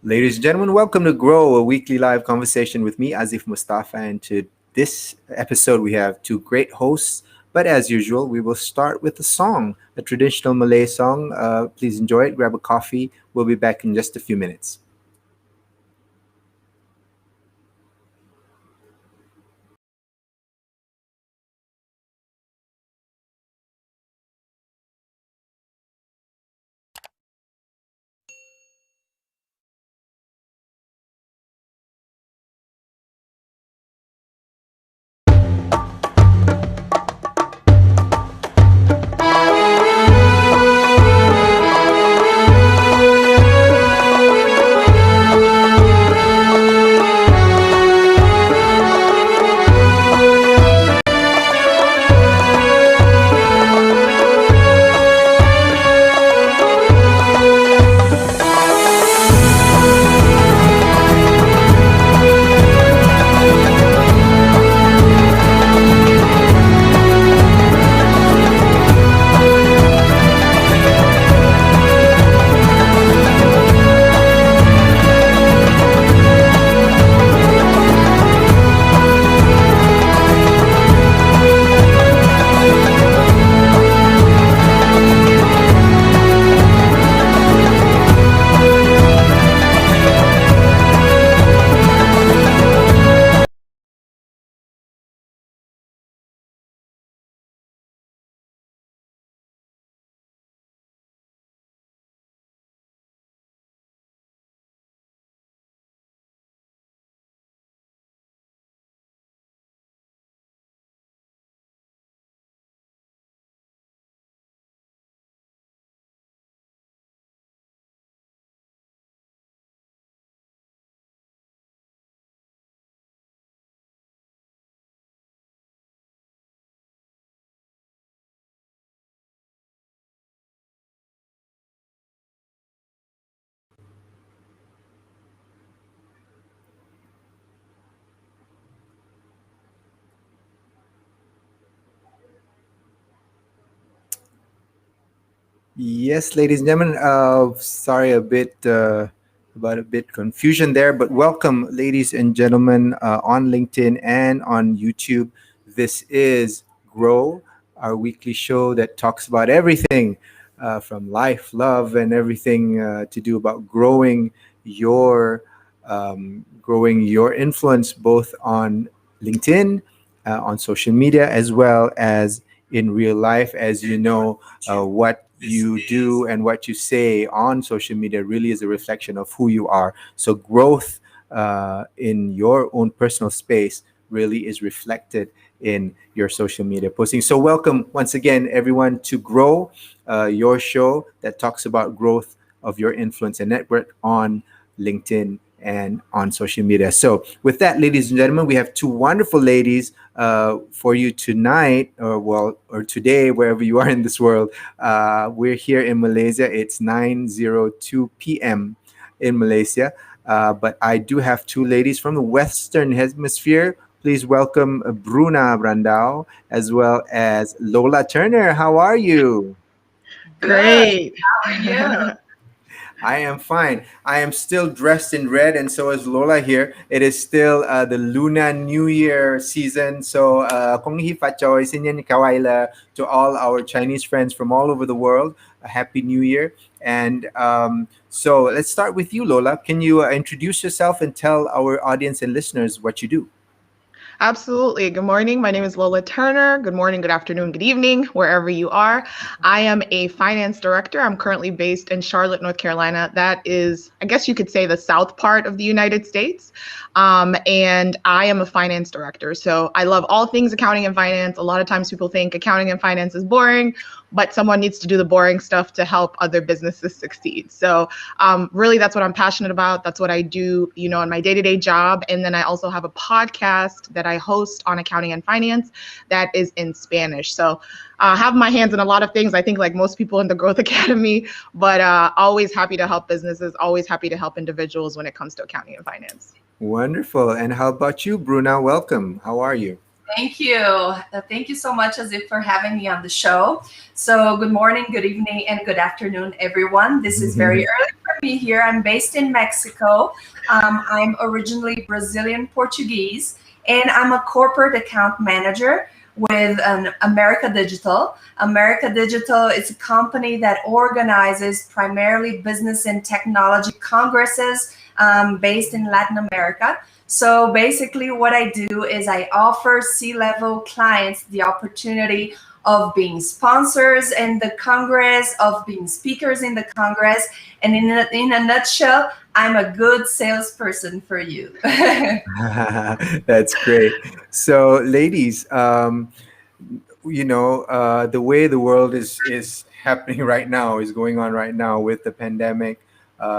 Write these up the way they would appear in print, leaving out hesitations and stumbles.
Ladies and gentlemen, welcome to Grow, a weekly live conversation with me, Aziph Mustapha. And to this episode, we have two great hosts. But as usual, we will start with a song, a traditional Malay song. Please enjoy it, grab a coffee. We'll be back in just a few minutes. Yes, ladies and gentlemen. Sorry, about a bit confusion there, but welcome, ladies and gentlemen, on LinkedIn and on YouTube. This is Grow, our weekly show that talks about everything from life, love, and everything to do about your growing your influence both on LinkedIn, on social media, as well as in real life. As you know, what you do and what you say on social media really is a reflection of who you are. So, growth in your own personal space really is reflected in your social media posting. So, welcome once again, everyone, to Grow, your show that talks about growth of your influence and network on LinkedIn and on social media. So, with that, ladies and gentlemen, we have two wonderful ladies for you tonight, or today, wherever you are in this world. We're here in Malaysia. It's 9:02 p.m. in Malaysia. But I do have two ladies from the Western Hemisphere. Please welcome Bruna Brandao as well as Lola Turner. How are you? Good. Great. How are you? I am fine. I am still dressed in red, and so is Lola here. It is still the Lunar New Year season. So, Kong Hi Fa Choi, Xin Yan Kawai La, to all our Chinese friends from all over the world. A happy New Year. And so, let's start with you, Lola. Can you introduce yourself and tell our audience and listeners what you do? Absolutely. Good morning. My name is Lola Turner. Good morning, good afternoon, good evening, wherever you are. I am a finance director. I'm currently based in Charlotte, North Carolina. That is, I guess you could say, the south part of the United States. And I am a finance director. So I love all things accounting and finance. A lot of times people think accounting and finance is boring, but someone needs to do the boring stuff to help other businesses succeed. So really, that's what I'm passionate about. That's what I do, in my day-to-day job. And then I also have a podcast that I host on accounting and finance that is in Spanish. So I have my hands in a lot of things, I think, like most people in the Growth Academy, but always happy to help businesses, always happy to help individuals when it comes to accounting and finance. Wonderful. And how about you, Bruna? Welcome. How are you? Thank you. Thank you so much, Azif, for having me on the show. So, good morning, good evening, and good afternoon, everyone. This is very early for me here. I'm based in Mexico. I'm originally Brazilian Portuguese, and I'm a corporate account manager with an America Digital. America Digital is a company that organizes primarily business and technology congresses based in Latin America. So basically, what I do is I offer C-level clients the opportunity of being sponsors in the Congress, of being speakers in the Congress. And in a nutshell, I'm a good salesperson for you. That's great. So, ladies, the way the world is happening right now, is going on right now with the pandemic.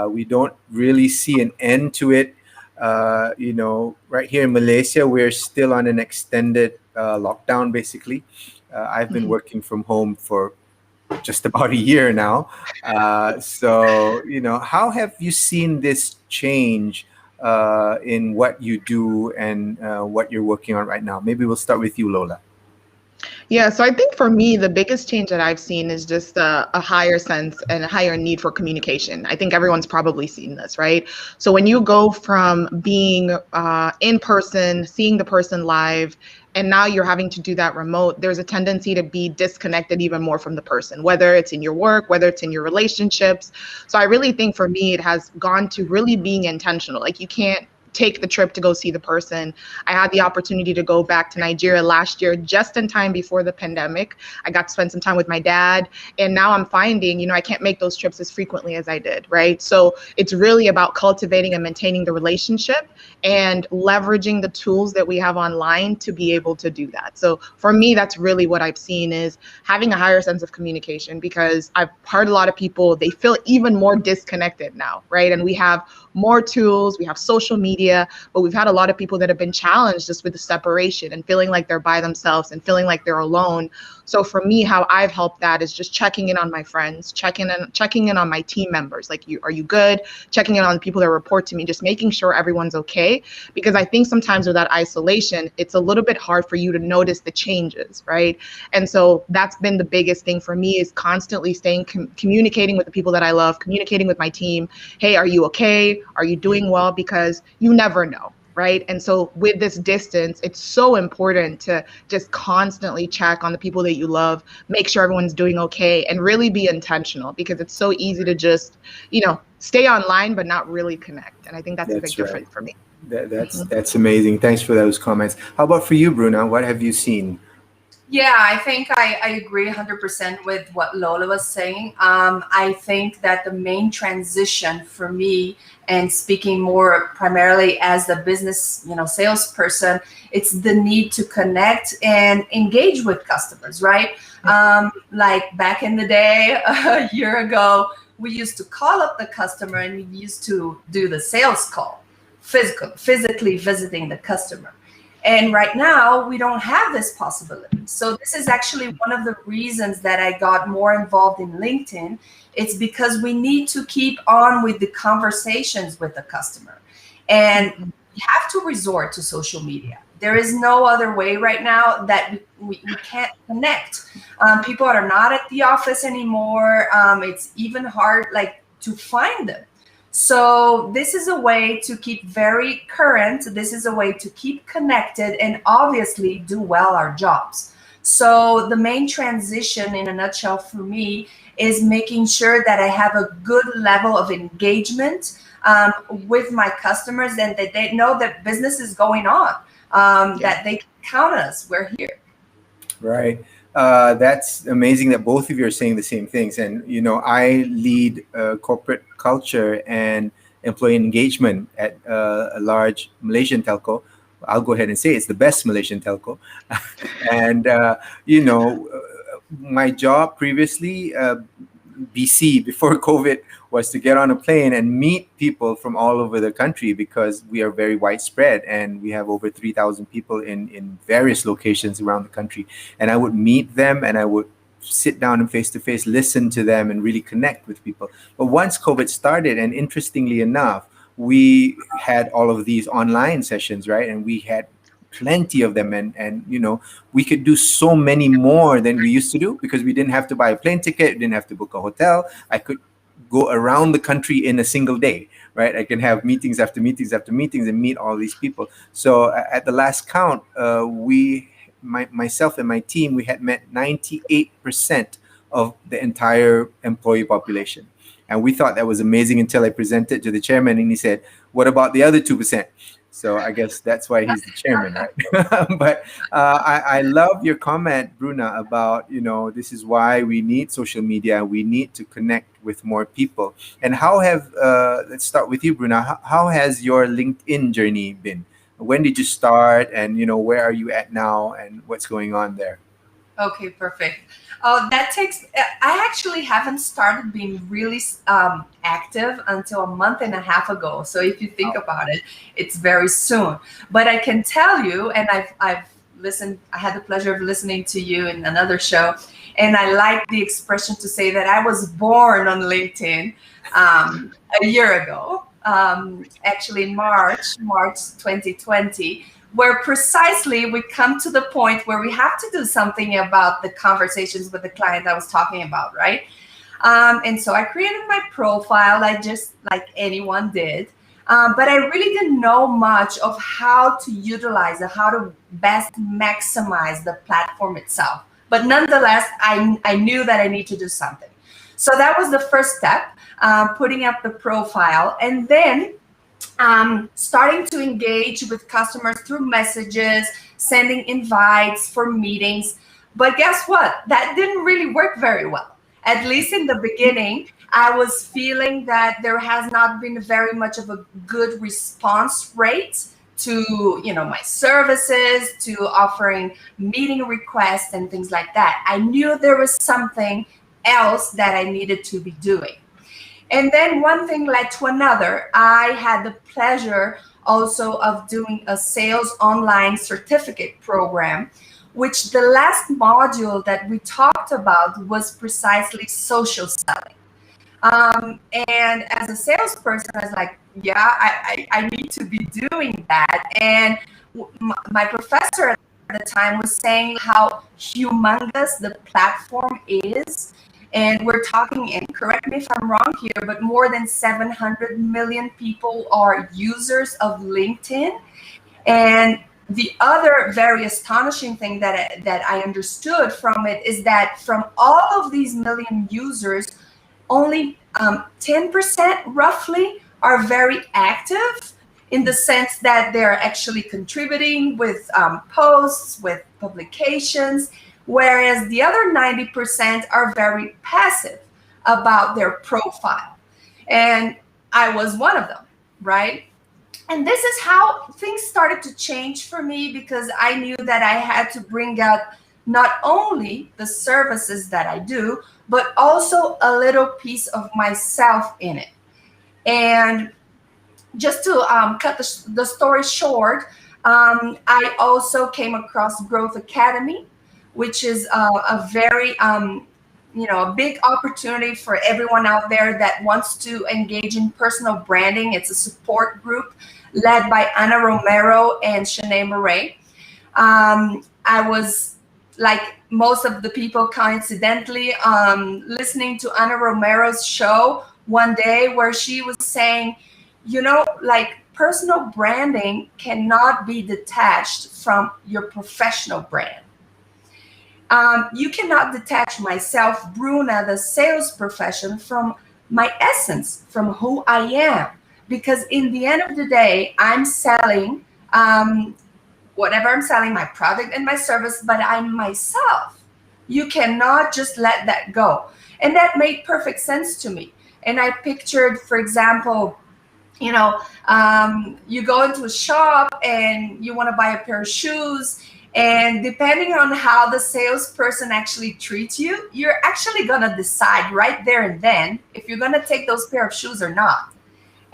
We don't really see an end to it. Right here in Malaysia, we're still on an extended lockdown. Basically, I've been Mhm. working from home for just about a year now. So, how have you seen this change in what you do and what you're working on right now? Maybe we'll start with you, Lola. Yeah, so I think for me, the biggest change that I've seen is just a higher sense and a higher need for communication. I think everyone's probably seen this, right? So when you go from being in person, seeing the person live, and now you're having to do that remote, there's a tendency to be disconnected even more from the person, whether it's in your work, whether it's in your relationships. So I really think for me, it has gone to really being intentional. Like you can't take the trip to go see the person. I had the opportunity to go back to Nigeria last year, just in time before the pandemic. I got to spend some time with my dad. And now I'm finding, I can't make those trips as frequently as I did, right? So it's really about cultivating and maintaining the relationship and leveraging the tools that we have online to be able to do that. So for me, that's really what I've seen is having a higher sense of communication, because I've heard a lot of people, they feel even more disconnected now, right? And we have more tools, we have social media, but we've had a lot of people that have been challenged just with the separation and feeling like they're by themselves and feeling like they're alone. So for me, how I've helped that is just checking in on my friends, checking in on my team members. Like, are you good? Checking in on the people that report to me, just making sure everyone's okay. Because I think sometimes with that isolation, it's a little bit hard for you to notice the changes, right? And so that's been the biggest thing for me, is constantly staying communicating with the people that I love, communicating with my team. Hey, are you okay? Are you doing well? Because you never know, right? And so with this distance, it's so important to just constantly check on the people that you love, make sure everyone's doing okay, and really be intentional, because it's so easy to just, stay online but not really connect. And I think that's a big That's right. difference for me. That's amazing. Thanks for those comments. How about for you, Bruna? What have you seen? Yeah, I think I agree 100% with what Lola was saying. I think that the main transition for me, and speaking more primarily as the business, salesperson, it's the need to connect and engage with customers, right? Like back in the day, a year ago, we used to call up the customer and we used to do the sales call, physically visiting the customer. And right now, we don't have this possibility. So this is actually one of the reasons that I got more involved in LinkedIn. It's because we need to keep on with the conversations with the customer. And we have to resort to social media. There is no other way right now that we can't connect. People are not at the office anymore. It's even hard, like, to find them. So this is a way to keep very current. This is a way to keep connected and obviously do well our jobs. So the main transition in a nutshell for me is making sure that I have a good level of engagement with my customers, and that they know that business is going on, that they can count on us. We're here. Right. That's amazing that both of you are saying the same things. And, I lead corporate culture and employee engagement at a large Malaysian telco. I'll go ahead and say it's the best Malaysian telco. And, my job previously, BC, before COVID, was to get on a plane and meet people from all over the country, because we are very widespread and we have over 3,000 people in various locations around the country. And I would meet them and I would sit down and face to face, listen to them and really connect with people. But once COVID started, and interestingly enough, we had all of these online sessions, right? And we had plenty of them, and we could do so many more than we used to do, because we didn't have to buy a plane ticket, didn't have to book a hotel. I could go around the country in a single day, right? I can have meetings after meetings after meetings and meet all these people. So at the last count, myself and my team, we had met 98% of the entire employee population. And we thought that was amazing until I presented to the chairman and he said, what about the other 2%? So I guess that's why he's the chairman, right? But I love your comment, Bruna, about, this is why we need social media. We need to connect with more people. And let's start with you, Bruna. How has your LinkedIn journey been? When did you start, and, where are you at now, and what's going on there? Okay, perfect. That takes. I actually haven't started being really active until a month and a half ago. So if you think about it, it's very soon. But I can tell you, and I've listened. I had the pleasure of listening to you in another show, and I like the expression to say that I was born on LinkedIn a year ago. Actually, in March 2020. Where precisely we come to the point where we have to do something about the conversations with the client I was talking about, right? And so I created my profile, I just like anyone did. But I really didn't know much of how to utilize it, how to best maximize the platform itself. But nonetheless, I knew that I need to do something. So that was the first step, putting up the profile. And then starting to engage with customers through messages, sending invites for meetings. But guess what? That didn't really work very well. At least in the beginning, I was feeling that there has not been very much of a good response rate to, my services, to offering meeting requests and things like that. I knew there was something else that I needed to be doing. And then one thing led to another. I had the pleasure also of doing a sales online certificate program, which the last module that we talked about was precisely social selling. And as a salesperson, I was like, yeah, I need to be doing that. And my professor at the time was saying how humongous the platform is. And we're talking, and correct me if I'm wrong here, but more than 700 million people are users of LinkedIn. And the other very astonishing thing that I understood from it is that from all of these million users, only 10% roughly are very active, in the sense that they're actually contributing with posts, with publications, whereas the other 90% are very passive about their profile. And I was one of them, right? And this is how things started to change for me, because I knew that I had to bring out not only the services that I do, but also a little piece of myself in it. And just to cut the story short, I also came across Growth Academy, which is a very, a big opportunity for everyone out there that wants to engage in personal branding. It's a support group led by Ana Romero and Shanae Murray. I was, like most of the people, coincidentally, listening to Ana Romero's show one day where she was saying, personal branding cannot be detached from your professional brand. You cannot detach myself, Bruna, the sales profession, from my essence, from who I am. Because in the end of the day, I'm selling whatever I'm selling, my product and my service, but I'm myself. You cannot just let that go. And that made perfect sense to me. And I pictured, for example, you go into a shop and you want to buy a pair of shoes. And depending on how the salesperson actually treats you, you're actually going to decide right there and then if you're going to take those pair of shoes or not.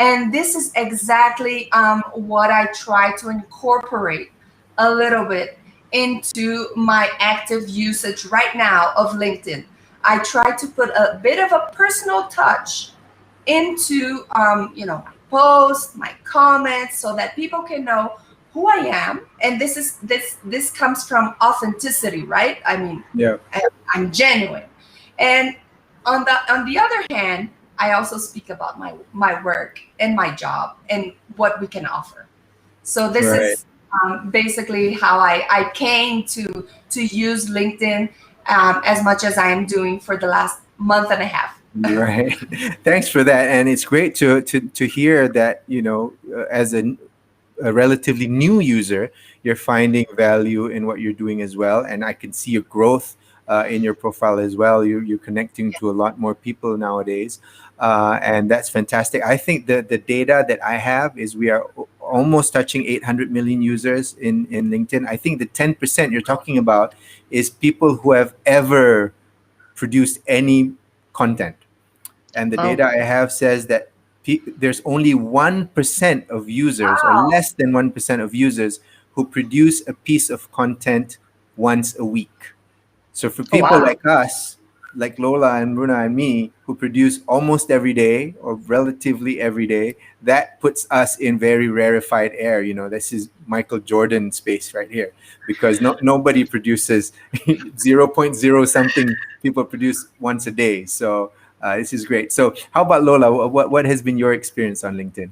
And this is exactly what I try to incorporate a little bit into my active usage right now of LinkedIn. I try to put a bit of a personal touch into, my posts, my comments, so that people can know who I am. And this comes from authenticity, right? I mean, yeah, I'm genuine. And on the other hand, I also speak about my work and my job and what we can offer. So this Right. is basically how I came to use LinkedIn as much as I am doing for the last month and a half. Right. Thanks for that. And it's great to hear that, as a relatively new user, you're finding value in what you're doing as well. And I can see your growth in your profile as well. You're connecting to a lot more people nowadays. And that's fantastic. I think the data that I have is we are almost touching 800 million users in LinkedIn. I think the 10% you're talking about is people who have ever produced any content. And the Oh, data I have says that there's only 1% of users, or Wow. less than 1% of users, who produce a piece of content once a week. So for oh people wow. like us, like Lola and Bruna and me, who produce almost every day or relatively every day, that puts us in very rarefied air. This is Michael Jordan space right here, because nobody produces zero point 0.0 something. People produce once a day. So this is great. So how about Lola? What has been your experience on LinkedIn?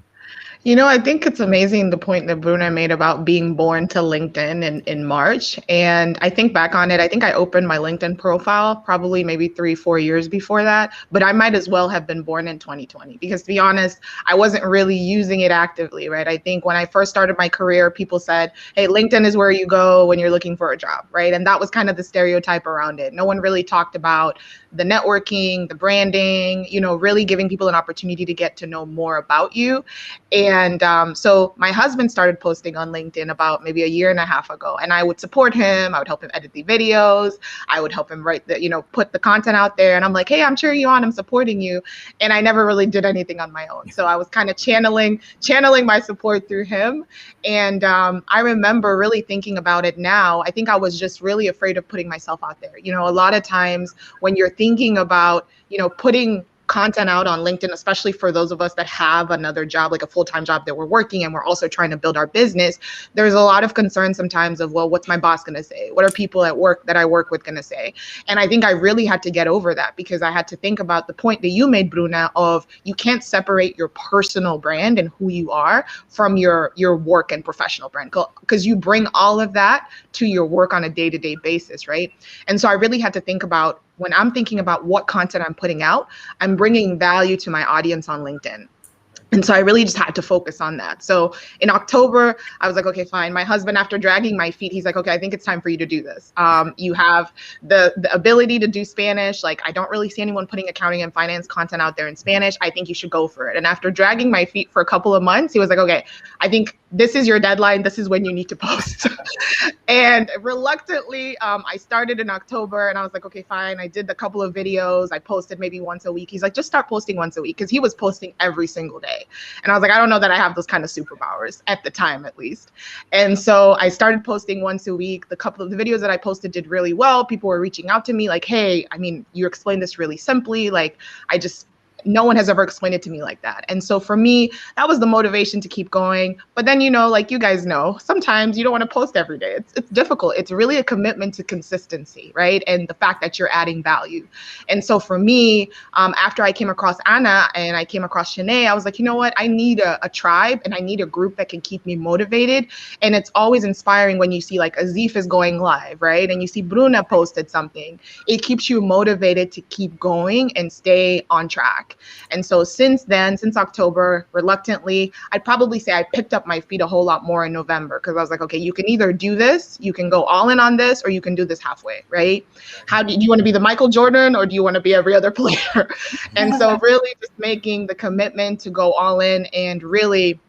I think it's amazing the point that Bruna made about being born to LinkedIn in March. And I think back on it, I think I opened my LinkedIn profile probably maybe 3, 4 years before that, but I might as well have been born in 2020 because to be honest, I wasn't really using it actively, right? I think when I first started my career, people said, hey, LinkedIn is where you go when you're looking for a job, right? And that was kind of the stereotype around it. No one really talked about the networking, the branding, really giving people an opportunity to get to know more about you. And so my husband started posting on LinkedIn about maybe a year and a half ago, and I would support him. I would help him edit the videos. I would help him write put the content out there. And I'm like, hey, I'm cheering you on. I'm supporting you. And I never really did anything on my own. So I was kind of channeling my support through him. And I remember really thinking about it now. I think I was just really afraid of putting myself out there. A lot of times when you're thinking about, putting content out on LinkedIn, especially for those of us that have another job, like a full-time job that we're working and we're also trying to build our business, there's a lot of concern sometimes of, well, what's my boss going to say? What are people at work that I work with going to say? And I think I really had to get over that because I had to think about the point that you made, Bruna, of you can't separate your personal brand and who you are from your work and professional brand, because you bring all of that to your work on a day-to-day basis, right? And so I really had to think about when I'm thinking about what content I'm putting out, I'm bringing value to my audience on LinkedIn. And so I really just had to focus on that. So in October, I was like, okay, fine. My husband, after dragging my feet, he's like, okay, I think it's time for you to do this. You have the ability to do Spanish. Like, I don't really see anyone putting accounting and finance content out there in Spanish. I think you should go for it. And after dragging my feet for a couple of months, he was like, okay, I think this is your deadline. This is when you need to post. And reluctantly, I started in October and I was like, okay, fine. I did a couple of videos. I posted maybe once a week. He's like, just start posting once a week, because he was posting every single day. And I was like, I don't know that I have those kind of superpowers at the time, at least. And so I started posting once a week. The couple of the videos that I posted did really well. People were reaching out to me like, hey, I mean, you explained this really simply. Like, no one has ever explained it to me like that. And so for me, that was the motivation to keep going. But then, like you guys know, sometimes you don't want to post every day. It's difficult. It's really a commitment to consistency, right? And the fact that you're adding value. And so for me, after I came across Anna and I came across Shanae, I was like, you know what? I need a tribe and I need a group that can keep me motivated. And it's always inspiring when you see like Aziph is going live, right? And you see Bruna posted something. It keeps you motivated to keep going and stay on track. And so since then, since October, reluctantly, I'd probably say I picked up my feet a whole lot more in November, because I was like, okay, you can either do this, you can go all in on this, or you can do this halfway, right? How do you want to be the Michael Jordan, or do you want to be every other player? And so really just making the commitment to go all in and really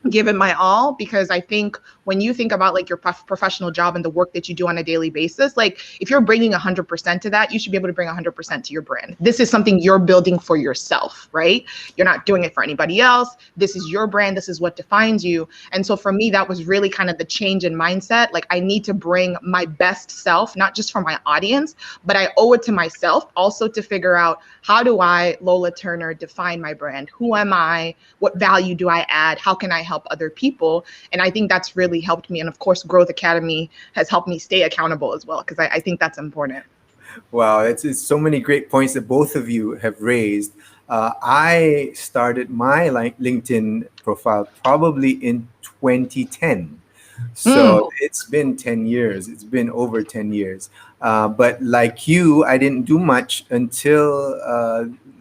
give it my all, because I think when you think about like your professional job and the work that you do on a daily basis, like if you're bringing 100% to that, you should be able to bring 100% to your brand. This is something you're building for yourself, right? You're not doing it for anybody else. This is your brand. This is what defines you. And so for me, that was really kind of the change in mindset. Like I need to bring my best self, not just for my audience, but I owe it to myself also to figure out, how do I, Lola Turner, define my brand? Who am I? What value do I add? How can I help other people? And I think that's really helped me. And of course, Growth Academy has helped me stay accountable as well, because I think that's important. Wow, it's so many great points that both of you have raised. I started my LinkedIn profile probably in 2010. So Mm, it's been 10 years. It's been over 10 years. But like you, I didn't do much until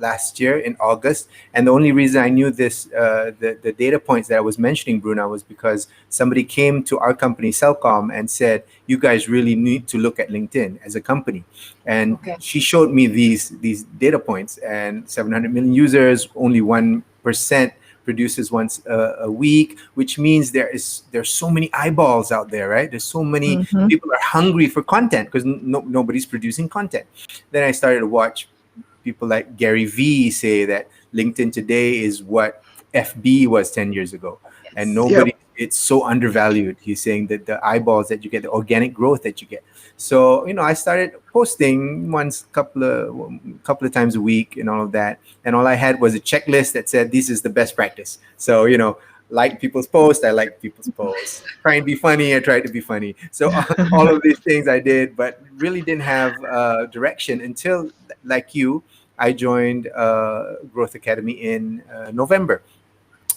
last year in August. And the only reason I knew the data points that I was mentioning, Bruna, was because somebody came to our company, Cellcom, and said, you guys really need to look at LinkedIn as a company. And Okay. she showed me these data points, and 700 million users, only 1% produces once a week, which means there's so many eyeballs out there, right? There's so many mhm. people are hungry for content because nobody's producing content. Then I started to watch people like Gary Vee say that LinkedIn today is what FB was 10 years ago. And Yes. nobody, Yep. it's so undervalued. He's saying that the eyeballs that you get, the organic growth that you get. So, I started posting once, couple of times a week and all of that. And all I had was a checklist that said, this is the best practice. So, like people's posts, I like people's posts. Try and be funny, I tried to be funny. So all of these things I did, but really didn't have direction until, like you, I joined Growth Academy in November.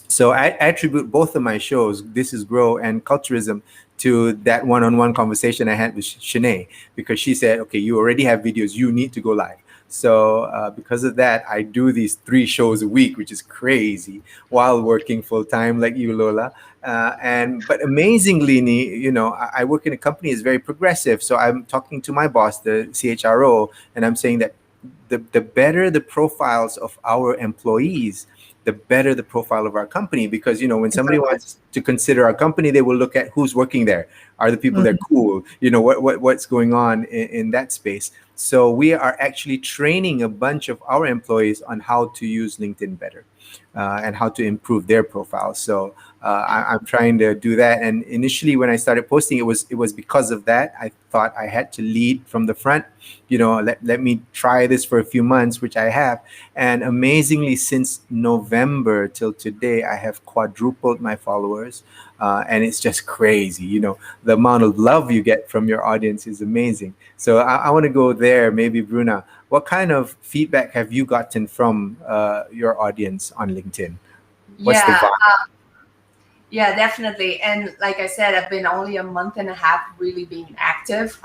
So I attribute both of my shows, This Is Grow and Culturism, to that one-on-one conversation I had with Shanae, because she said, okay, you already have videos, you need to go live. So because of that, I do these 3 shows a week, which is crazy, while working full time like you, Lola. But amazingly, I work in a company that's very progressive. So I'm talking to my boss, the CHRO, and I'm saying that the better the profiles of our employees, the better the profile of our company. Because when somebody Exactly. wants to consider our company, they will look at who's working there. Are the people there Mhm. cool? What's going on in that space. So we are actually training a bunch of our employees on how to use LinkedIn better, and how to improve their profiles. So I'm trying to do that. And initially, when I started posting, it was because of that. I thought I had to lead from the front. Let me try this for a few months, which I have. And amazingly, since November till today, I have quadrupled my followers. And it's just crazy. The amount of love you get from your audience is amazing. So I want to go there. Maybe, Bruna, what kind of feedback have you gotten from your audience on LinkedIn? What's the Yeah. vibe? Yeah, definitely. And like I said, I've been only a month and a half really being active.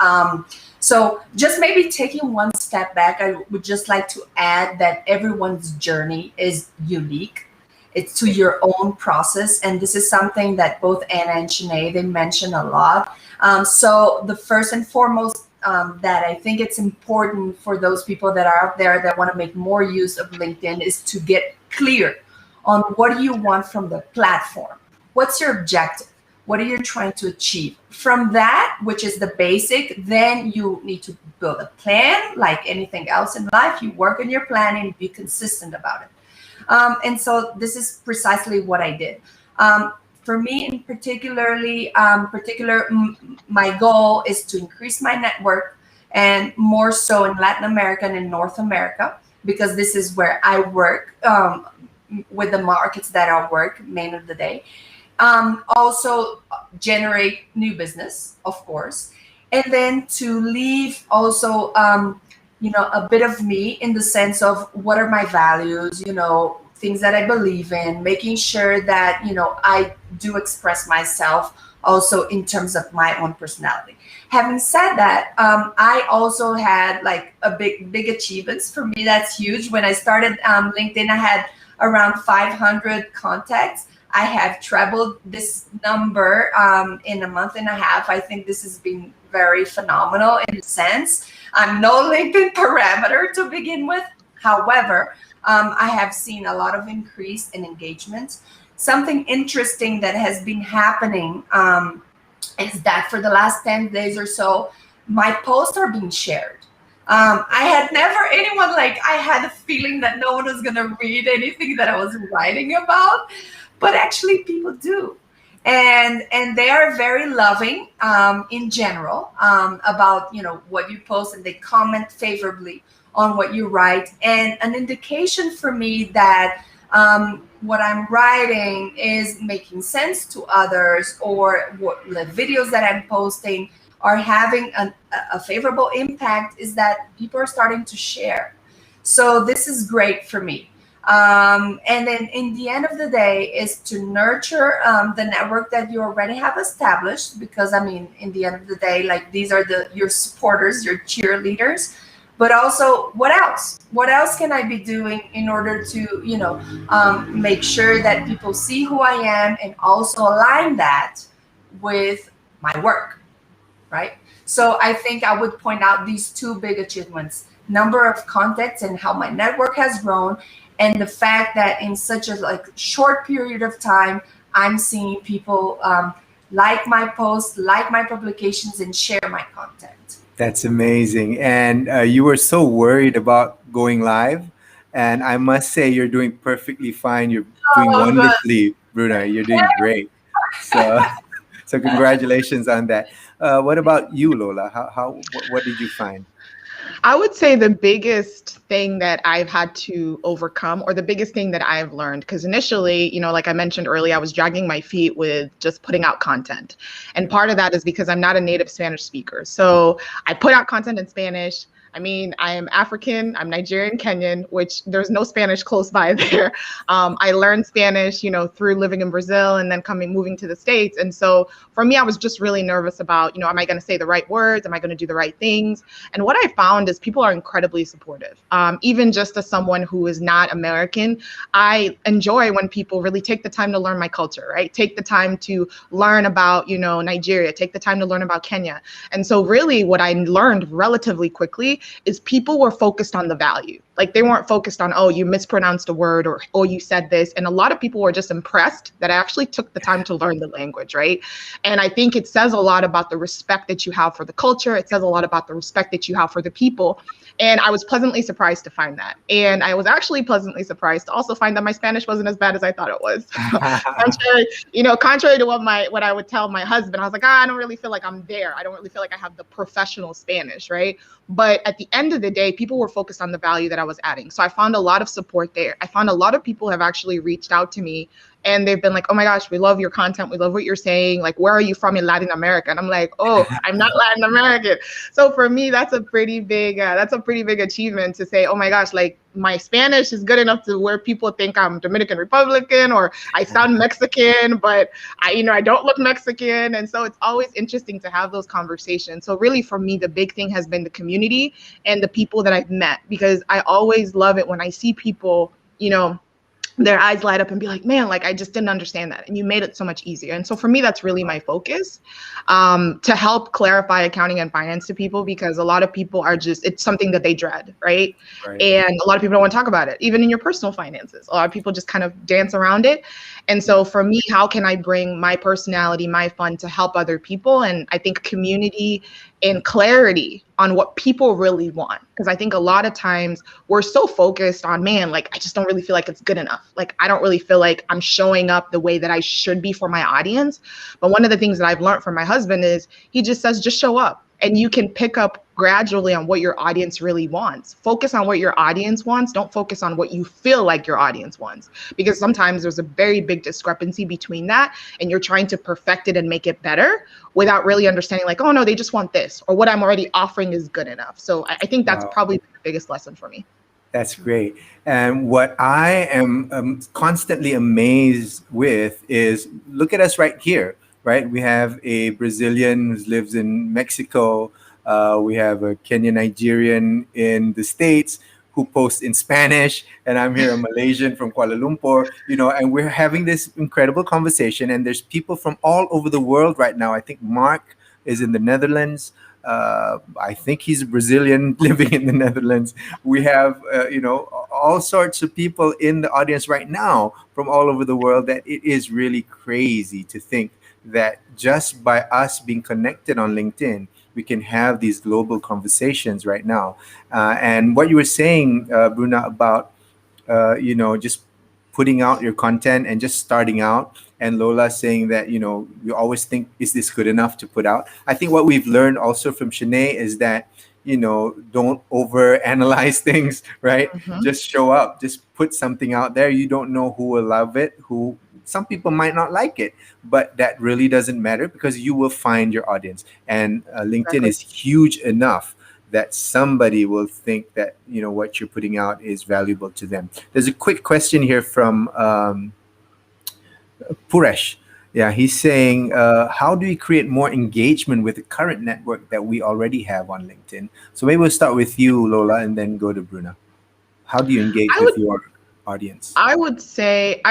So just maybe taking one step back, I would just like to add that everyone's journey is unique. It's to your own process. And this is something that both Anna and Sinead, they mention a lot. So the first and foremost, that I think it's important for those people that are out there that want to make more use of LinkedIn is to get clear on what do you want from the platform. What's your objective? What are you trying to achieve? From that, which is the basic, then you need to build a plan. Like anything else in life, you work on your plan and be consistent about it. And so this is precisely what I did. For me, in my goal is to increase my network, and more so in Latin America and in North America, because this is where I work, with the markets that I work main of the day. Also generate new business, of course, and then to leave also, a bit of me in the sense of what are my values, things that I believe in, making sure that, I do express myself also in terms of my own personality. Having said that, I also had like a big achievements. For me, that's huge. When I started LinkedIn, I had around 500 contacts. I have trebled this number in a month and a half. I think this has been very phenomenal in a sense. I'm no LinkedIn parameter to begin with. However, I have seen a lot of increase in engagement. Something interesting that has been happening is that for the last 10 days or so, my posts are being shared. I had never anyone, like, I had a feeling that no one was going to read anything that I was writing about, but actually people do. And they are very loving, in general, about, what you post, and they comment favorably on what you write, and an indication for me that what I'm writing is making sense to others, or what the videos that I'm posting are having a favorable impact is that people are starting to share. So this is great for me. And then in the end of the day is to nurture the network that you already have established, because I mean, in the end of the day, like these are your supporters, your cheerleaders. But also, what else? What else can I be doing in order to, make sure that people see who I am and also align that with my work, right? So I think I would point out these two big achievements: number of contacts and how my network has grown, and the fact that in such a short period of time, I'm seeing people like my posts, like my publications, and share my content. That's amazing. And you were so worried about going live. And I must say, you're doing perfectly fine. You're doing Oh, good. wonderfully, Bruna. You're doing great. So, so congratulations on that. What about you, Lola? What did you find? I would say the biggest thing that I've had to overcome, or the biggest thing that I've learned, because initially, like I mentioned earlier, I was dragging my feet with just putting out content. And part of that is because I'm not a native Spanish speaker. So I put out content in Spanish. I mean, I am African, I'm Nigerian, Kenyan, which there's no Spanish close by there. I learned Spanish, through living in Brazil and then moving to the States. And so for me, I was just really nervous about, am I going to say the right words? Am I going to do the right things? And what I found is people are incredibly supportive. Even just as someone who is not American, I enjoy when people really take the time to learn my culture, right? Take the time to learn about, Nigeria, take the time to learn about Kenya. And so really what I learned relatively quickly is people were focused on the value. Like they weren't focused on, oh, you mispronounced a word, or, oh, you said this. And a lot of people were just impressed that I actually took the time to learn the language, right? And I think it says a lot about the respect that you have for the culture. It says a lot about the respect that you have for the people. And I was pleasantly surprised to find that. And I was actually pleasantly surprised to also find that my Spanish wasn't as bad as I thought it was. Contrary to what I would tell my husband, I was like, I don't really feel like I'm there. I don't really feel like I have the professional Spanish, right? But at the end of the day, people were focused on the value that I was adding. So I found a lot of support there. I found a lot of people have actually reached out to me and they've been like, oh my gosh, we love your content. We love what you're saying. Like, where are you from in Latin America? And I'm like, oh, I'm not Latin American. So for me, that's a pretty big achievement to say, oh my gosh, like my Spanish is good enough to where people think I'm Dominican Republican or I sound Mexican, but I don't look Mexican. And so it's always interesting to have those conversations. So really for me, the big thing has been the community and the people that I've met, because I always love it when I see people, their eyes light up and be like, man, like I just didn't understand that. And you made it so much easier. And so for me, that's really my focus, to help clarify accounting and finance to people, because a lot of people it's something that they dread, right? And a lot of people don't want to talk about it, even in your personal finances. A lot of people just kind of dance around it. And so for me, how can I bring my personality, my fun to help other people? And I think community and clarity on what people really want. Because I think a lot of times we're so focused on, man, like, I just don't really feel like it's good enough. Like, I don't really feel like I'm showing up the way that I should be for my audience. But one of the things that I've learned from my husband is he just says, just show up. And you can pick up gradually on what your audience really wants. Focus on what your audience wants. Don't focus on what you feel like your audience wants. Because sometimes there's a very big discrepancy between that. And you're trying to perfect it and make it better without really understanding like, oh no, they just want this, or what I'm already offering is good enough. So I think that's probably the biggest lesson for me. That's great. And what I am constantly amazed with is, look at us right here, right? We have a Brazilian who lives in Mexico. We have a Kenyan Nigerian in the States who posts in Spanish, and I'm here, a Malaysian from Kuala Lumpur, and we're having this incredible conversation. And there's people from all over the world right now. I think Mark is in the Netherlands. I think he's a Brazilian living in the Netherlands. We have, all sorts of people in the audience right now from all over the world, that it is really crazy to think that just by us being connected on LinkedIn, we can have these global conversations right now. And what you were saying, Bruna, about, just putting out your content and just starting out, and Lola saying that, we always think, is this good enough to put out? I think what we've learned also from Shanae is that, don't over analyze things, right? Mm-hmm. Just show up, just put something out there. You don't know who will love it, who some people might not like it, but that really doesn't matter because you will find your audience. And LinkedIn Exactly. is huge enough that somebody will think that what you're putting out is valuable to them. There's a quick question here from Puresh. Yeah, he's saying, how do we create more engagement with the current network that we already have on LinkedIn? So maybe we'll start with you, Lola, and then go to Bruna. How do you engage I with would your audience? I would say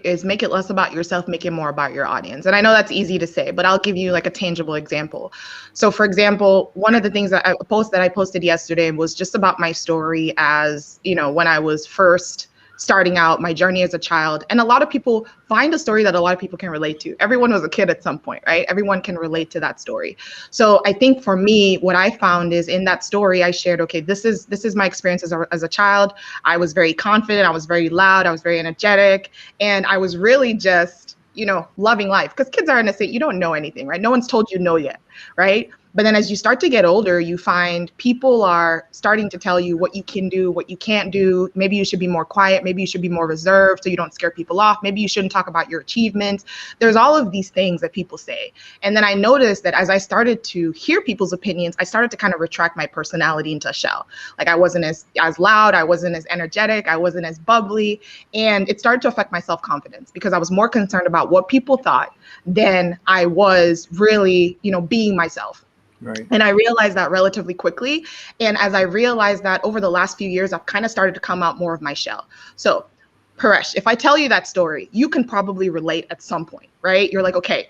is make it less about yourself, make it more about your audience. And I know that's easy to say, but I'll give you like a tangible example. So for example, one of the things that I posted yesterday was just about my story as, when I was first starting out my journey as a child. And a lot of people find a story that a lot of people can relate to. Everyone was a kid at some point, right? Everyone can relate to that story. So I think for me, what I found is in that story, I shared, okay, this is my experience as a child. I was very confident. I was very loud. I was very energetic. And I was really just, loving life because kids are innocent. You don't know anything, right? No one's told you no yet, right? But then as you start to get older, you find people are starting to tell you what you can do, what you can't do. Maybe you should be more quiet. Maybe you should be more reserved so you don't scare people off. Maybe you shouldn't talk about your achievements. There's all of these things that people say. And then I noticed that as I started to hear people's opinions, I started to kind of retract my personality into a shell. Like I wasn't as loud, I wasn't as energetic, I wasn't as bubbly. And it started to affect my self-confidence because I was more concerned about what people thought than I was really, being myself. Right. And I realized that relatively quickly. And as I realized that over the last few years, I've kind of started to come out more of my shell. So, Paresh, if I tell you that story, you can probably relate at some point, right? You're like, okay,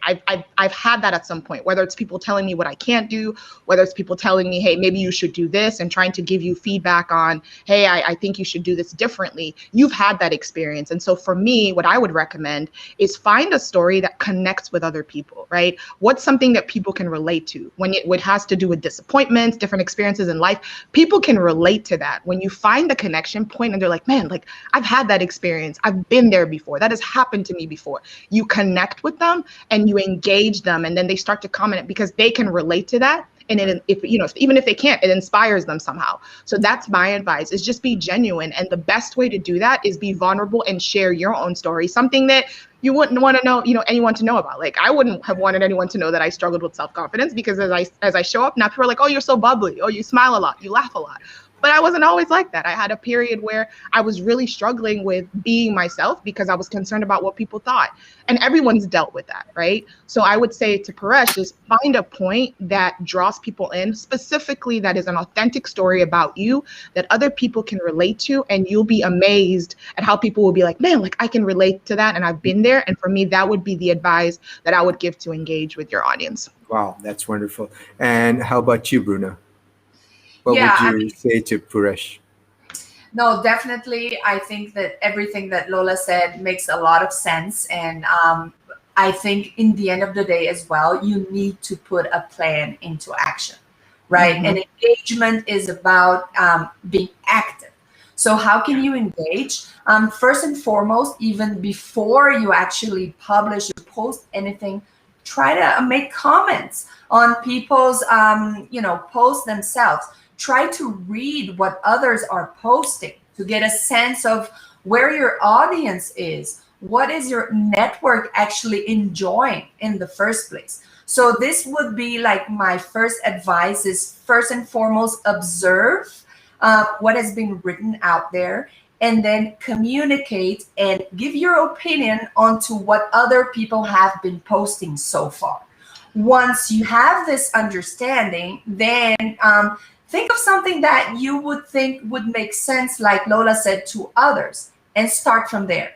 I've had that at some point, whether it's people telling me what I can't do, whether it's people telling me, hey, maybe you should do this and trying to give you feedback on, hey, I think you should do this differently. You've had that experience. And so for me, what I would recommend is find a story that connects with other people, right? What's something that people can relate to when it has to do with disappointments, different experiences in life? People can relate to that. When you find the connection point and they're like, man, like I've had that experience. I've been there before. That has happened to me before. You connect with them and you engage them, and then they start to comment because they can relate to that. And even if they can't, it inspires them somehow. So that's my advice: is just be genuine. And the best way to do that is be vulnerable and share your own story, something that you wouldn't want to know, anyone to know about. Like I wouldn't have wanted anyone to know that I struggled with self-confidence because as I show up now, people are like, oh, you're so bubbly. Oh, you smile a lot. You laugh a lot. But I wasn't always like that. I had a period where I was really struggling with being myself because I was concerned about what people thought. And everyone's dealt with that, right? So I would say to Paresh is find a point that draws people in, specifically that is an authentic story about you that other people can relate to. And you'll be amazed at how people will be like, man, like I can relate to that. And I've been there. And for me, that would be the advice that I would give to engage with your audience. Wow, that's wonderful. And how about you, Bruna? What Yeah, would I you mean, say to Puresh? no, definitely. I think that everything that Lola said makes a lot of sense. And I think in the end of the day as well, you need to put a plan into action, right? Mm-hmm. And engagement is about being active. So, how can you engage? First and foremost, even before you actually publish or post anything, try to make comments on people's, posts themselves. Try to read what others are posting to get a sense of where your audience is. What is your network actually enjoying in the first place? So this would be like my first advice is first and foremost observe what has been written out there, and then communicate and give your opinion onto what other people have been posting so far. Once you have this understanding, then think of something that you would think would make sense, like Lola said, to others, and start from there.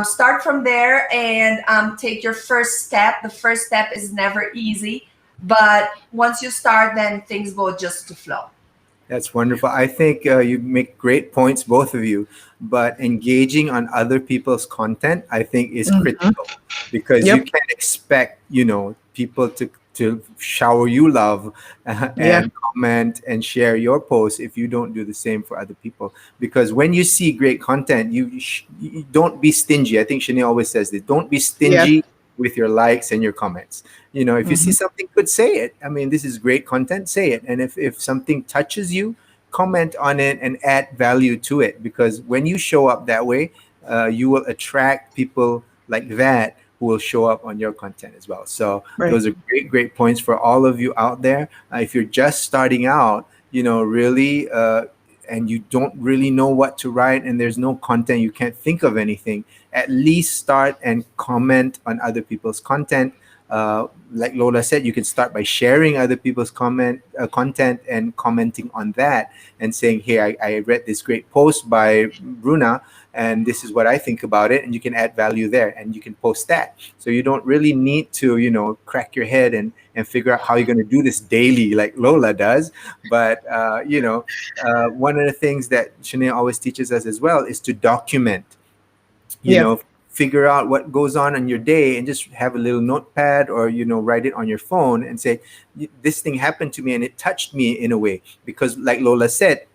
Start from there and take your first step. The first step is never easy, but once you start, then things go just to flow. That's wonderful. I think you make great points, both of you. But engaging on other people's content, I think, is Mm-hmm. critical because you Yep. can't expect, people to shower you love Yeah. and comment and share your posts if you don't do the same for other people. Because when you see great content, you don't be stingy. I think Shani always says this: don't be Yes. stingy with your likes and your comments. If you see Mm-hmm. something good, say it. I mean, this is great content, say it. And if something touches you, comment on it and add value to it, because when you show up that way, you will attract people like that who will show up on your content as well. So Right. those are great points for all of you out there. If you're just starting out, really, and you don't really know what to write and there's no content, you can't think of anything, at least start and comment on other people's content. Like Lola said, you can start by sharing other people's content and commenting on that and saying, "Hey, I read this great post by Bruna, and this is what I think about it." And you can add value there, and you can post that. So you don't really need to, crack your head and figure out how you're going to do this daily, like Lola does. But one of the things that Shanae always teaches us as well is to document, you Yeah. know figure out what goes on in your day and just have a little notepad, or write it on your phone and say, this thing happened to me and it touched me in a way, because like Lola said,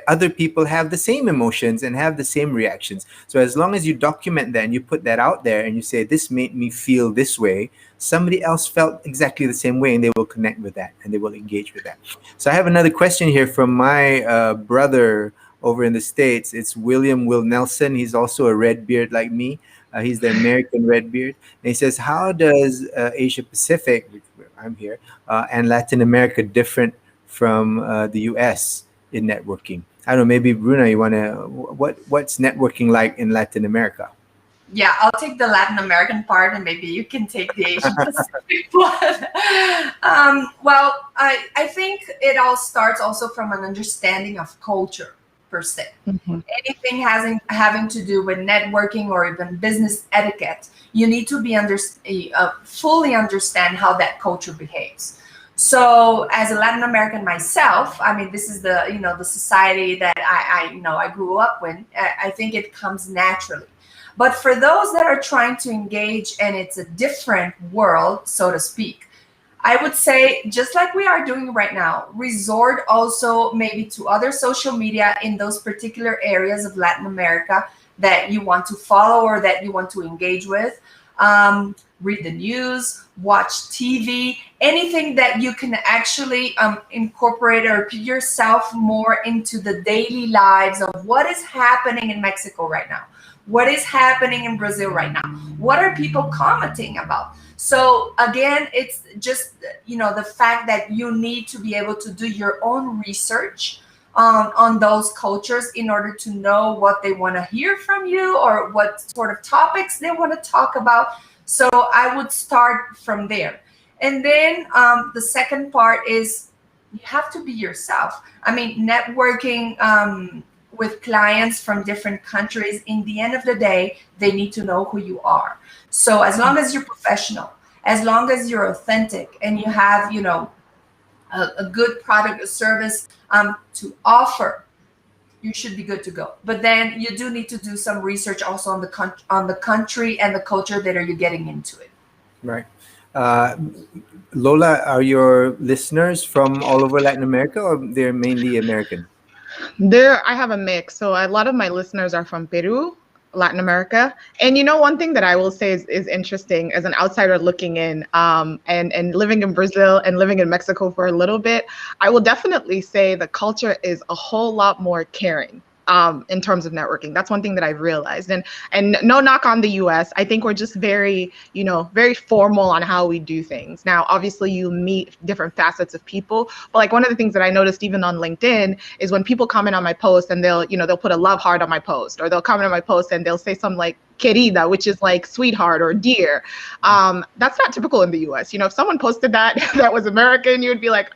other people have the same emotions and have the same reactions. So as long as you document that and you put that out there and you say, this made me feel this way, somebody else felt exactly the same way, and they will connect with that and they will engage with that. So I have another question here from my brother over in the States. It's Will Nelson. He's also a red beard like me. He's the American red beard. And he says, how does Asia Pacific, which I'm here, and Latin America different from the US in networking? I don't know, maybe Bruna, you want to, what's networking like in Latin America? Yeah, I'll take the Latin American part, and maybe you can take the Asian Pacific one. Well, I think it all starts also from an understanding of culture per se. Mm-hmm. Anything having to do with networking or even business etiquette, you need to be fully understand how that culture behaves. So as a Latin American myself, I mean, this is the society that I grew up with. I think it comes naturally. But for those that are trying to engage, and it's a different world, so to speak, I would say, just like we are doing right now, resort also maybe to other social media in those particular areas of Latin America that you want to follow or that you want to engage with. Read the news, watch TV, anything that you can actually incorporate or put yourself more into the daily lives of what is happening in Mexico right now. What is happening in Brazil right now? What are people commenting about? So again, it's just, the fact that you need to be able to do your own research on those cultures in order to know what they want to hear from you or what sort of topics they want to talk about. So I would start from there. And then the second part is you have to be yourself. I mean, networking with clients from different countries, in the end of the day, they need to know who you are. So as long as you're professional, as long as you're authentic, and you have, a good product or service to offer, you should be good to go. But then you do need to do some research also on the country and the culture that are you getting into it. Right. Lola, are your listeners from all over Latin America, or they're mainly American? I have a mix. So a lot of my listeners are from Peru, Latin America. And one thing that I will say is interesting as an outsider looking in, and living in Brazil and living in Mexico for a little bit, I will definitely say the culture is a whole lot more caring. In terms of networking, that's one thing that I've realized. And no knock on the US. I think we're just very, very formal on how we do things. Now, obviously you meet different facets of people, but like one of the things that I noticed even on LinkedIn is when people comment on my post and they'll put a love heart on my post, or they'll comment on my post and they'll say something like querida, which is like sweetheart or dear. That's not typical in the US. If someone posted that that was American, you would be like,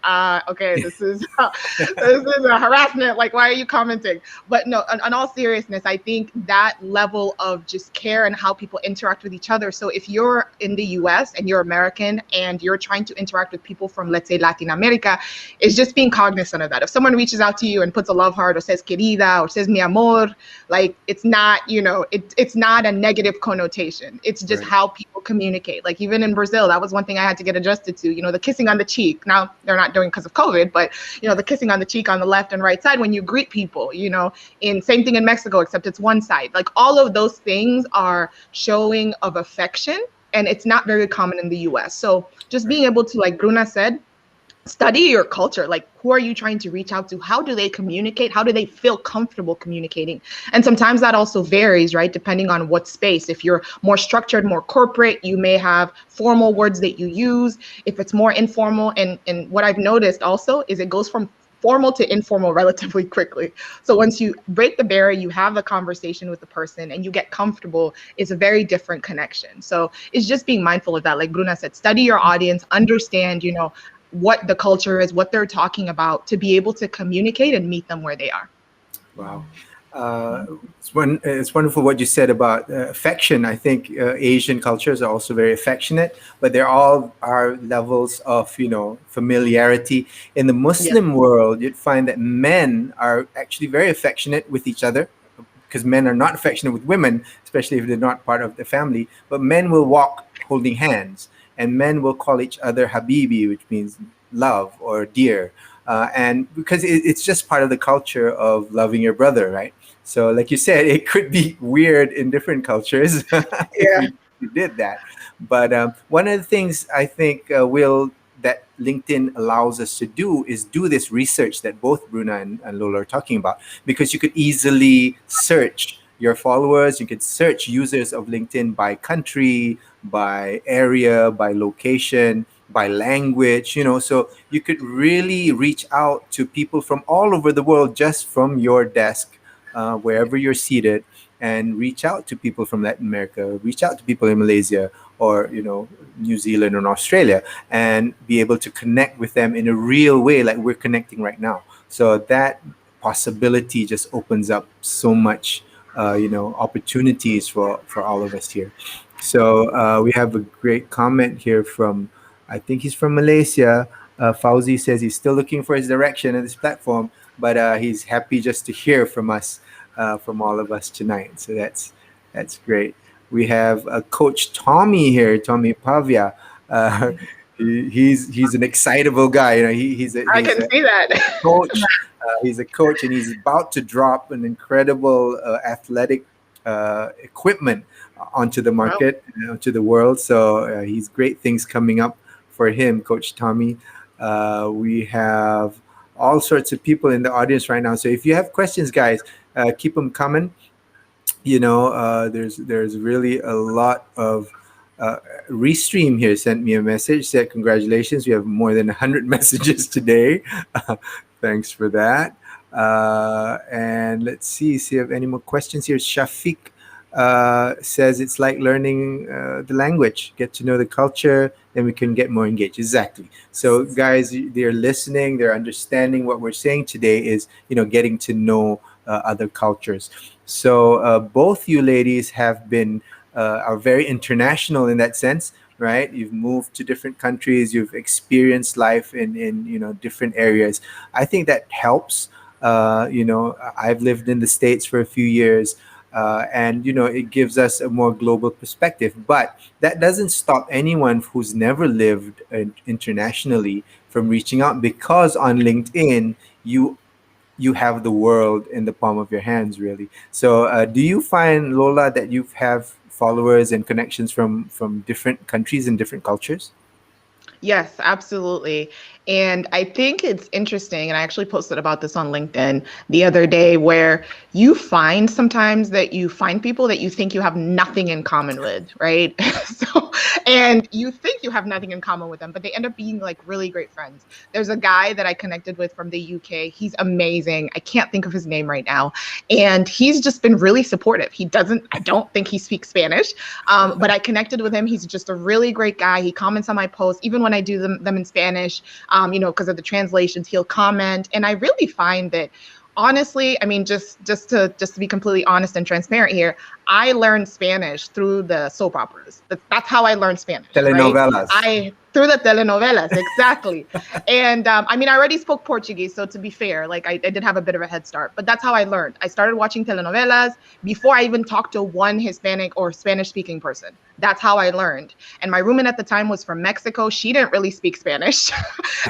okay, this is a harassment. Like, why are you commenting? But no, in all seriousness, I think that level of just care and how people interact with each other. So if you're in the US and you're American and you're trying to interact with people from, let's say, Latin America, it's just being cognizant of that. If someone reaches out to you and puts a love heart or says querida or says mi amor, like it's not, it's not a negative connotation. It's just Right. how people communicate. Like even in Brazil, that was one thing I had to get adjusted to, the kissing on the cheek. Now they're not doing because of COVID, but the kissing on the cheek on the left and right side when you greet people, in same thing in Mexico, except it's one side. Like all of those things are showing of affection, and it's not very common in the US. So just being able to, like Bruna said, study your culture. Like, who are you trying to reach out to? How do they communicate? How do they feel comfortable communicating? And sometimes that also varies, right? Depending on what space. If you're more structured, more corporate, you may have formal words that you use. If it's more informal, and what I've noticed also is it goes from formal to informal relatively quickly. So once you break the barrier, you have a conversation with the person and you get comfortable, it's a very different connection. So it's just being mindful of that. Like Bruna said, study your audience, understand, what the culture is, what they're talking about, to be able to communicate and meet them where they are. Wow. It's wonderful what you said about affection. I think Asian cultures are also very affectionate, but there all are levels of, familiarity. In the Yes. Muslim world, you'd find that men are actually very affectionate with each other, because men are not affectionate with women, especially if they're not part of the family. But men will walk holding hands, and men will call each other Habibi, which means love or dear. And because it's just part of the culture of loving your brother, right? So, like you said, it could be weird in different cultures if Yeah. we did that. But one of the things I think that LinkedIn allows us to do is do this research that both Bruna and Lola are talking about, because you could easily search your followers. You could search users of LinkedIn by country, by area, by location, by language, so you could really reach out to people from all over the world just from your desk, wherever you're seated, and reach out to people from Latin America, reach out to people in Malaysia, or New Zealand or Australia, and be able to connect with them in a real way, like we're connecting right now. So that possibility just opens up so much, opportunities for all of us here. So we have a great comment here from, I think he's from Malaysia. Fauzi says he's still looking for his direction in this platform, but he's happy just to hear from us, from all of us tonight. So that's great. We have Coach Tommy here, Tommy Pavia. Uh, he's an excitable guy. He's a I he's can a see that. coach. He's a coach, and he's about to drop an incredible athletic equipment onto the Wow. market, to the world. So he's great things coming up for him, Coach Tommy. We have all sorts of people in the audience right now. So if you have questions, guys, keep them coming. There's really a lot of Restream here sent me a message, said congratulations, we have more than 100 messages today. Thanks for that. And let's see if any more questions here. Shafiq says it's like learning the language, get to know the culture, then we can get more engaged. Exactly. So guys, they're listening, they're understanding what we're saying today is, getting to know other cultures. So both you ladies have been are very international in that sense, right? You've moved to different countries, you've experienced life in different areas. I think that helps. I've lived in the States for a few years, and it gives us a more global perspective. But that doesn't stop anyone who's never lived internationally from reaching out, because on LinkedIn you have the world in the palm of your hands, really. So do you find, Lola, that you have followers and connections from different countries and different cultures? Yes, absolutely. And I think it's interesting. And I actually posted about this on LinkedIn the other day, where you find sometimes that you find people that you think you have nothing in common with, right? And you think you have nothing in common with them, but they end up being like really great friends. There's a guy that I connected with from the UK. He's amazing. I can't think of his name right now. And he's just been really supportive. I don't think he speaks Spanish, but I connected with him. He's just a really great guy. He comments on my posts, even when I do them in Spanish, because of the translations, he'll comment. And I really find that, honestly, I mean, just to be completely honest and transparent here, I learned Spanish through the soap operas. That's how I learned Spanish, right? Telenovelas. I Through the telenovelas, exactly. And I mean, I already spoke Portuguese, so to be fair, like I did have a bit of a head start. But that's how I learned. I started watching telenovelas before I even talked to one Hispanic or Spanish-speaking person. That's how I learned. And my roommate at the time was from Mexico. She didn't really speak Spanish.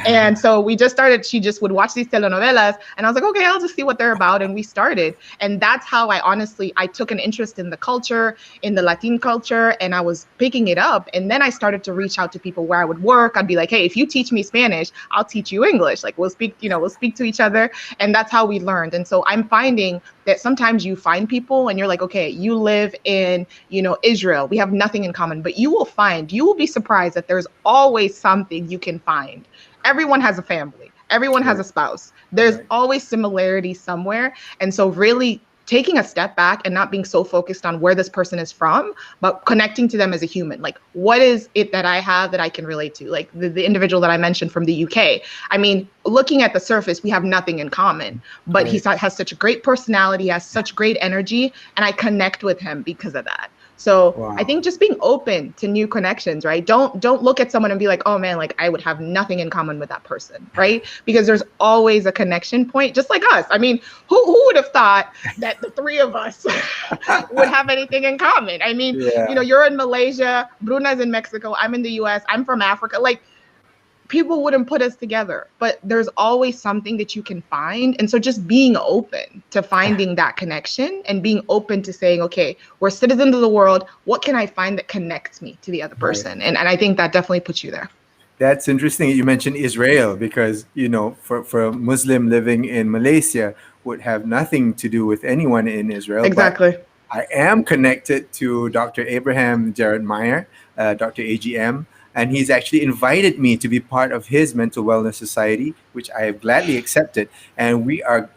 And so we just started, she just would watch these telenovelas. And I was like, okay, I'll just see what they're about. And we started. And that's how I took an interest in the culture, in the Latin culture, and I was picking it up. And then I started to reach out to people where I would work. I'd be like, hey, if you teach me Spanish, I'll teach you English. Like we'll speak to each other. And that's how we learned. And so I'm finding that sometimes you find people and you're like, okay, you live in, Israel. We have nothing in common, but you will be surprised that there's always something you can find. Everyone has a family. Everyone has a spouse. There's always similarity somewhere. And so really taking a step back and not being so focused on where this person is from, but connecting to them as a human. Like, what is it that I have that I can relate to? Like the individual that I mentioned from the UK. I mean, looking at the surface, we have nothing in common, but he has such a great personality, has such great energy, and I connect with him because of that. So I think just being open to new connections, right? Don't look at someone and be like, oh man, like I would have nothing in common with that person, right? Because there's always a connection point, just like us. I mean, who would have thought that the three of us would have anything in common? I mean, you're in Malaysia, Bruna's in Mexico, I'm in the US, I'm from Africa. Like, people wouldn't put us together, but there's always something that you can find. And so just being open to finding that connection and being open to saying, okay, we're citizens of the world. What can I find that connects me to the other person? And I think that definitely puts you there. That's interesting. You mentioned Israel because, for a Muslim living in Malaysia would have nothing to do with anyone in Israel. Exactly. But I am connected to Dr. Abraham Jared Meyer, Dr. AGM. And he's actually invited me to be part of his mental wellness society, which I have gladly accepted. And we are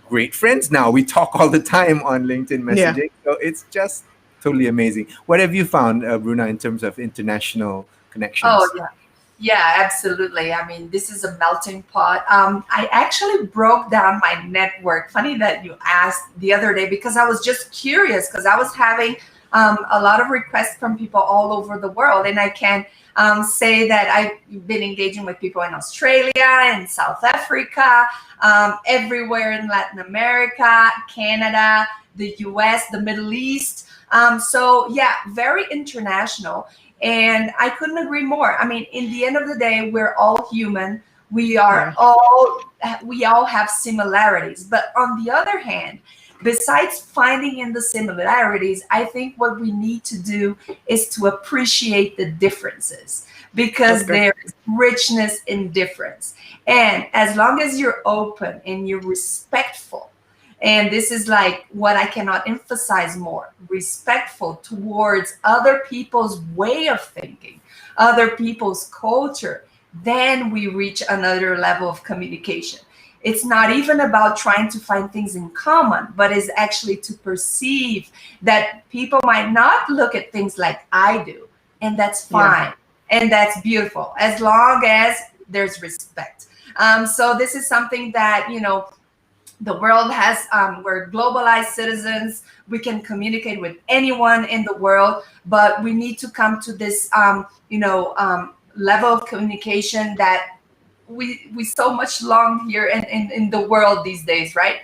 great friends now. We talk all the time on LinkedIn messaging. So it's just totally amazing. What have you found, Bruna, in terms of international connections? Oh, yeah. Yeah, absolutely. I mean, this is a melting pot. I actually broke down my network. Funny that you asked the other day, because I was just curious, because I was having a lot of requests from people all over the world. And I can say that I've been engaging with people in Australia and South Africa, everywhere in Latin America, Canada, the US, the Middle East. So yeah, very international. And I couldn't agree more. I mean, in the end of the day, we're all human. We all have similarities. But on the other hand, besides finding in the similarities, I think what we need to do is to appreciate the differences, because there is richness in difference. And as long as you're open and you're respectful, and this is like what I cannot emphasize more, respectful towards other people's way of thinking, other people's culture, then we reach another level of communication. It's not even about trying to find things in common, but is actually to perceive that people might not look at things like I do. And that's fine. And that's beautiful, as long as there's respect. So this is something that, the world has, we're globalized citizens. We can communicate with anyone in the world, but we need to come to this, level of communication that we so much long here in the world these days, right?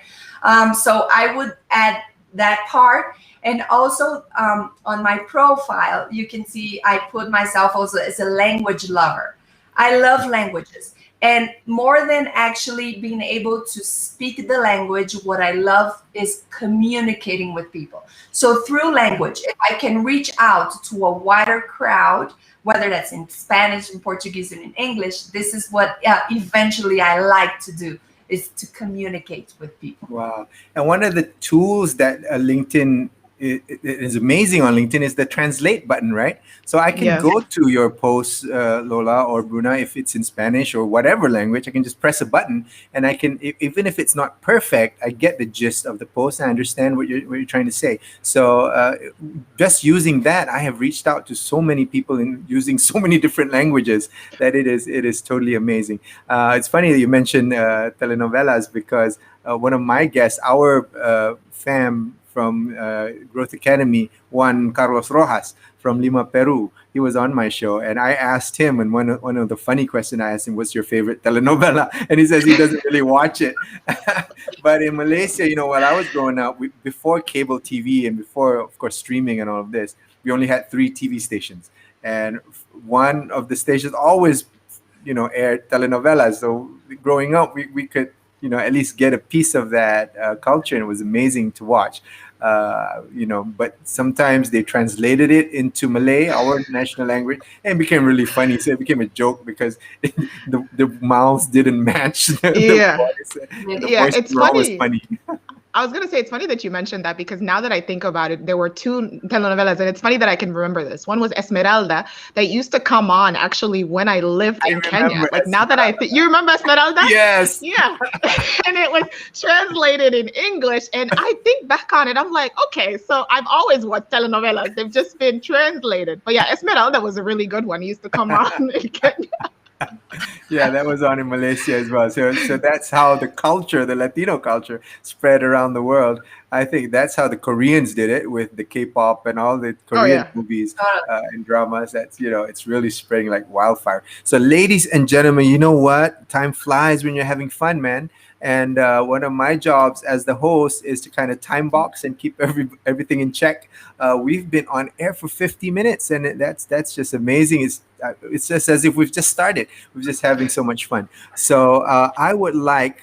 So I would add that part. And also on my profile, you can see I put myself also as a language lover. I love languages. And more than actually being able to speak the language, what I love is communicating with people. So through language, if I can reach out to a wider crowd, whether that's in Spanish, in Portuguese, and in English, this is what eventually I like to do, is to communicate with people. Wow. And one of the tools that LinkedIn is amazing on LinkedIn is the translate button, right? So I can go to your post, Lola or Bruna, if it's in Spanish or whatever language, I can just press a button and I can, even if it's not perfect, I get the gist of the post and I understand what you're trying to say. So just using that, I have reached out to so many people in using so many different languages that it is totally amazing. It's funny that you mentioned telenovelas, because one of my guests, our fam from Growth Academy, Juan Carlos Rojas from Lima, Peru. He was on my show, and I asked him, and one of the funny questions I asked him, what's your favorite telenovela? And he says he doesn't really watch it. But in Malaysia, while I was growing up, before cable TV and before, of course, streaming and all of this, we only had three TV stations, and one of the stations always, aired telenovelas. So growing up, we could, at least get a piece of that culture, and it was amazing to watch. But sometimes they translated it into Malay, our national language, and it became really funny. So it became a joke because the mouths didn't match the Yeah. voice, and the Yeah, voices it's were always funny. funny. I was gonna say it's funny that you mentioned that because now that I think about it, there were two telenovelas, and it's funny that I can remember this. One was Esmeralda that used to come on actually when I lived I in Kenya. remember Like now that Esmeralda. you remember Esmeralda? Yes. Yeah. And it was translated in English. And I think back on it, I'm like, okay, so I've always watched telenovelas. They've just been translated. But yeah, Esmeralda was a really good one. It used to come on in Kenya. Yeah, that was on in Malaysia as well. So that's how the culture, the Latino culture, spread around the world. I think that's how the Koreans did it with the K-pop and all the Oh Korean yeah. movies and dramas. That's, it's really spreading like wildfire. So, ladies and gentlemen, you know what? Time flies when you're having fun, man. And one of my jobs as the host is to kind of time box and keep everything in check. We've been on air for 50 minutes, and that's just amazing. It's just as if we've just started. We're just having so much fun. So I would like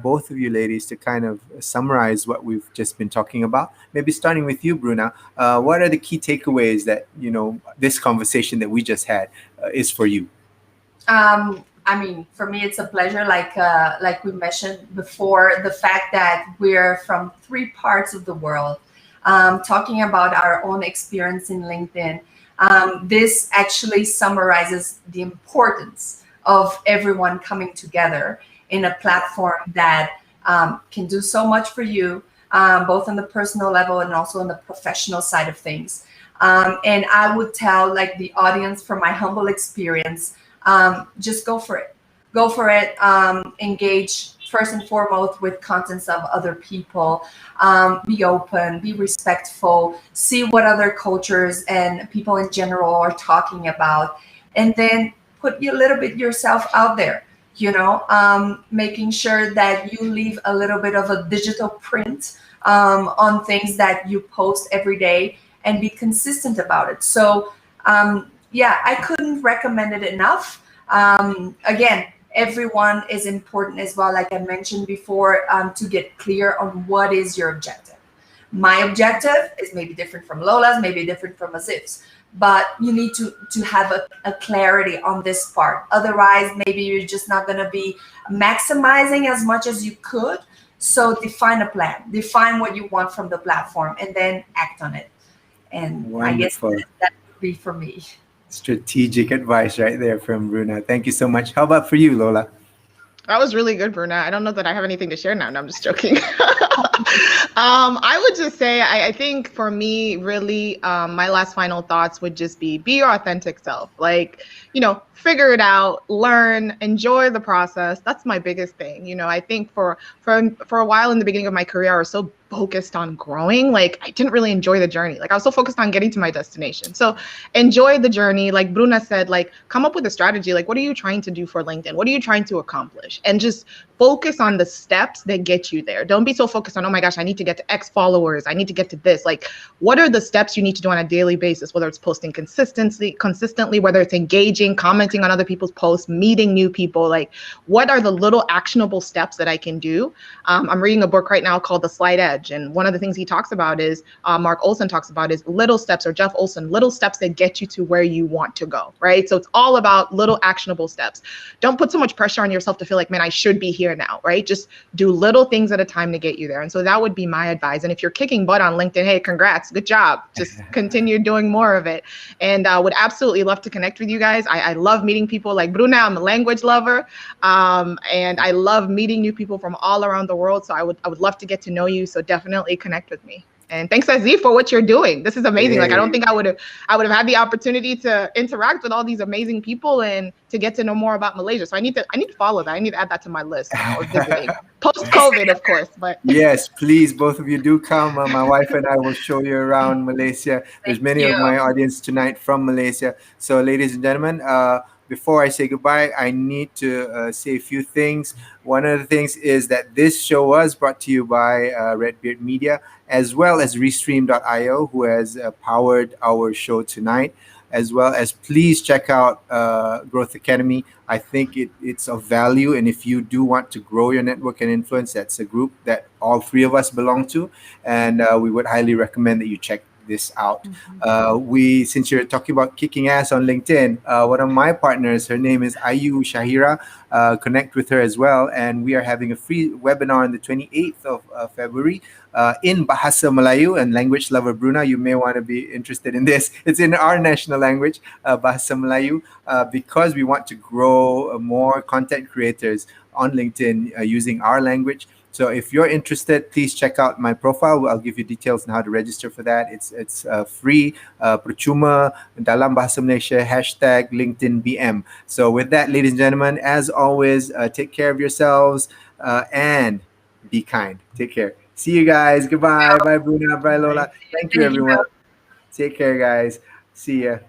both of you ladies to kind of summarize what we've just been talking about. Maybe starting with you, Bruna. What are the key takeaways that this conversation that we just had is for you? I mean, for me, it's a pleasure. Like we mentioned before, the fact that we're from three parts of the world, talking about our own experience in LinkedIn. This actually summarizes the importance of everyone coming together in a platform that can do so much for you, both on the personal level and also on the professional side of things. And I would tell like the audience from my humble experience, just go for it. Go for it. Engage first and foremost with contents of other people. Be open, be respectful, see what other cultures and people in general are talking about, and then put a little bit yourself out there. Making sure that you leave a little bit of a digital print on things that you post every day, and be consistent about it. So yeah, I couldn't recommend it enough. Again, everyone is important as well, like I mentioned before, to get clear on what is your objective. My objective is maybe different from Lola's, maybe different from Aziph's, but you need to have a clarity on this part. Otherwise, maybe you're just not going to be maximizing as much as you could. So define a plan, define what you want from the platform, and then act on it. And I guess Wonderful. that would be for me. Strategic advice right there from Bruna. Thank you so much. How about for you, Lola? That was really good, Bruna. I don't know that I have anything to share now. No, I'm just joking. I would just say, I think for me, really, my last final thoughts would just be your authentic self. Like, figure it out, learn, enjoy the process. That's my biggest thing. I think for a while in the beginning of my career, I was so focused on growing. Like I didn't really enjoy the journey. Like I was so focused on getting to my destination. So enjoy the journey. Like Bruna said, like come up with a strategy. Like what are you trying to do for LinkedIn? What are you trying to accomplish? And just focus on the steps that get you there. Don't be so focused on, oh my gosh, I need to get to X followers. I need to get to this. Like what are the steps you need to do on a daily basis, whether it's posting consistently, whether it's engaging, commenting on other people's posts, meeting new people. Like what are the little actionable steps that I can do? I'm reading a book right now called The Slight Edge. And one of the things he talks about is, Mark Olson talks about is little steps, or Jeff Olson, little steps that get you to where you want to go, right? So it's all about little actionable steps. Don't put so much pressure on yourself to feel like, man, I should be here now, right? Just do little things at a time to get you there. And so that would be my advice. And if you're kicking butt on LinkedIn, hey, congrats, good job. Just continue doing more of it. And would absolutely love to connect with you guys. I love meeting people like Bruna. I'm a language lover. And I love meeting new people from all around the world. So I would love to get to know you. So definitely connect with me. And thanks, Aziph, for what you're doing. This is amazing. Hey. Like I don't think I would have had the opportunity to interact with all these amazing people and to get to know more about Malaysia. So I need to follow that. I need to add that to my list now of visiting. Post-COVID, of course. But yes, please, both of you do come. My wife and I will show you around Malaysia. There's many of my audience tonight from Malaysia. So, ladies and gentlemen, before I say goodbye, I need to say a few things. One of the things is that this show was brought to you by Redbeard Media, as well as Restream.io, who has powered our show tonight. As well as, please check out Growth Academy. I think it's of value. And if you do want to grow your network and influence, that's a group that all three of us belong to. And we would highly recommend that you check this out. Since you're talking about kicking ass on LinkedIn, one of my partners, her name is Ayu Shahira. Connect with her as well. And we are having a free webinar on the 28th of February in Bahasa Melayu. And language lover Bruna, you may want to be interested in this. It's in our national language, Bahasa Melayu, because we want to grow more content creators on LinkedIn using our language. So if you're interested, please check out my profile. I'll give you details on how to register for that. It's free, percuma, dalam bahasa Malaysia, hashtag LinkedIn BM. So with that, ladies and gentlemen, as always, take care of yourselves and be kind. Take care. See you guys. Goodbye. Bye, Bruna. Bye, Bye. Lola. Thank you, Thank you. everyone. Take care, guys. See ya.